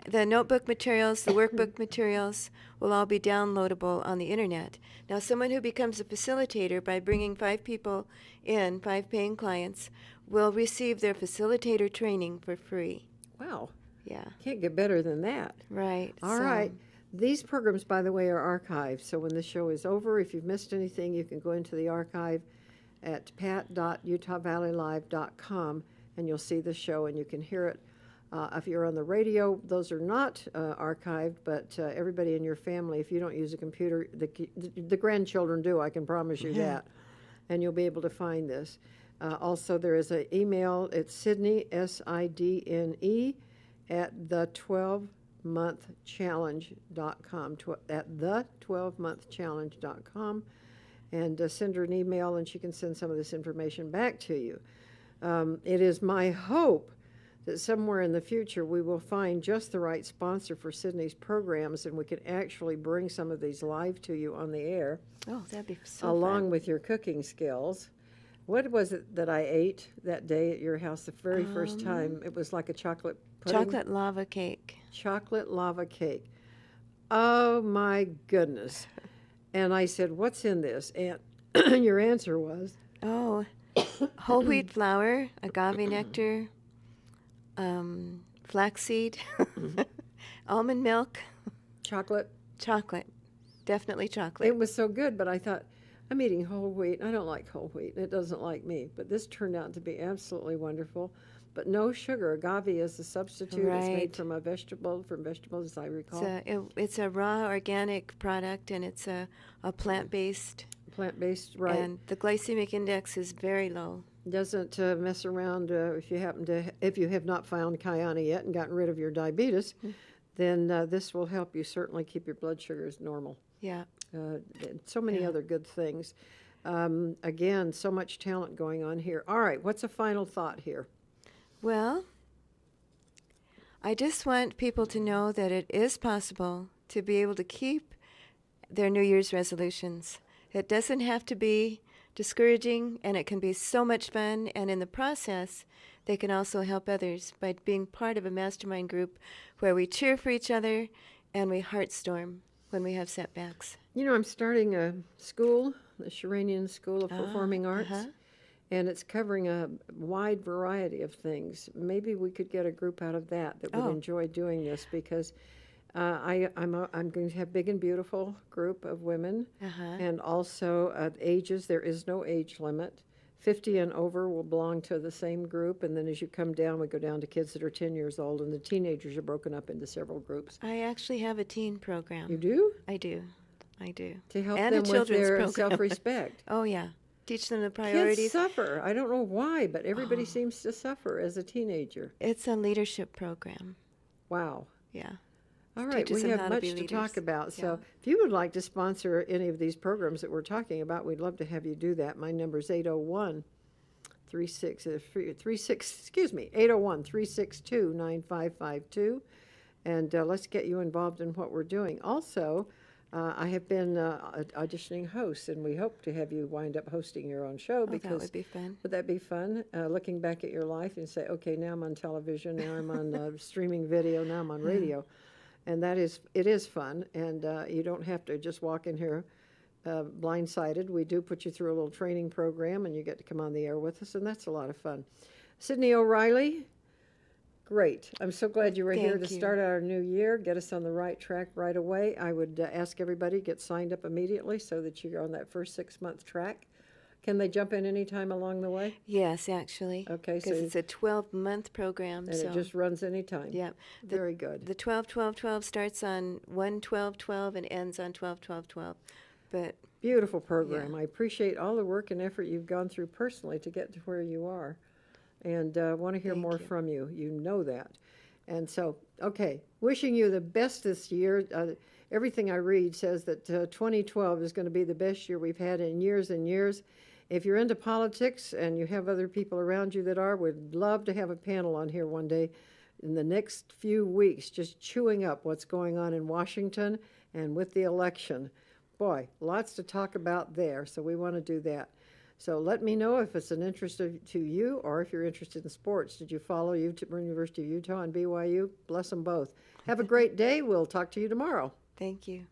the notebook materials, the workbook materials will all be downloadable on the internet. Now, someone who becomes a facilitator by bringing 5 people in, 5 paying clients, will receive their facilitator training for free. Wow. Yeah, Can't get better than that. right. All right. These programs, by the way, are archived. So when the show is over, if you've missed anything, you can go into the archive at pat.utahvalleylive.com, and you'll see the show and you can hear it. If you're on the radio, those are not archived, but everybody in your family, if you don't use a computer, the grandchildren do, I can promise you that, and you'll be able to find this. Also, there is an email. It's Sidne, Sidne, at the12monthchallenge.com, at the12monthchallenge.com, and send her an email, and she can send some of this information back to you. It is my hope that somewhere in the future we will find just the right sponsor for Sidne's programs, and we can actually bring some of these live to you on the air, Oh, that'd be so along fun. with your cooking skills. What was it that I ate that day at your house the very first time? It was like a chocolate pudding? Chocolate lava cake. Chocolate lava cake. Oh, my goodness. And I said, what's in this? And your answer was? Oh, whole wheat flour, agave nectar, flaxseed, almond milk, Chocolate. chocolate. Definitely chocolate. It was so good, but I thought, I'm eating whole wheat. I don't like whole wheat. It doesn't like me. But this turned out to be absolutely wonderful. But no sugar. Agave is the substitute. It's made Right. from vegetables, as I recall. It's a raw organic product, and it's a plant-based, Plant-based, right. and the glycemic index is very low. Doesn't mess around if you have not found Kyana yet and gotten rid of your diabetes, then this will help you certainly keep your blood sugars normal. Yeah. And so many other good things. Again, so much talent going on here. All right, what's a final thought here? Well, I just want people to know that it is possible to be able to keep their New Year's resolutions. It doesn't have to be discouraging, and it can be so much fun, and in the process, they can also help others by being part of a mastermind group where we cheer for each other and we heartstorm when we have setbacks. You know, I'm starting a school, the Sheranian School of Performing Arts, and it's covering a wide variety of things. Maybe we could get a group out of that would enjoy doing this, because I'm going to have big and beautiful group of women, and also ages. There is no age limit. 50 and over will belong to the same group, and then as you come down, we go down to kids that are 10 years old, and the teenagers are broken up into several groups. I actually have a teen program. You do? I do. To help And a them with children's their program. self-respect. Oh, yeah. Teach them the Kids priorities. suffer. I don't know why, but everybody seems to suffer as a teenager. It's a leadership program. Wow. Yeah. All right, Teaches we them have how to much be to leaders. talk about. So Yeah. if you would like to sponsor any of these programs that we're talking about, we'd love to have you do that. My number is 801-362-9552. And let's get you involved in what we're doing. Also, I have been auditioning hosts, and we hope to have you wind up hosting your own show. Oh, Because that would be fun. Would that be fun? Looking back at your life and say, okay, now I'm on television, now I'm on streaming video, now I'm on radio. And it is fun, and you don't have to just walk in here blindsided. We do put you through a little training program, and you get to come on the air with us, and that's a lot of fun. Sidne O'Reilly, great. I'm so glad you were here to Thank you. start our new year, get us on the right track right away. I would ask everybody to get signed up immediately so that you're on that first 6-month track. Can they jump in any time along the way? Yes, actually. Okay, Because so it's a 12-month program. and so it just runs any time. yeah. Very good. The 12-12-12 starts on 1/12/12 and ends on 12/12/12. But Beautiful program. I appreciate all the work and effort you've gone through personally to get to where you are, and want to hear more from you. You know that. And so, okay, wishing you the best this year. Everything I read says that 2012 is going to be the best year we've had in years and years. If you're into politics and you have other people around you that are, we'd love to have a panel on here one day in the next few weeks, just chewing up what's going on in Washington and with the election. Boy, lots to talk about there, so we want to do that. So let me know if it's an interest to you or if you're interested in sports. Did you follow University of Utah and BYU? Bless them both. Have a great day. We'll talk to you tomorrow. Thank you.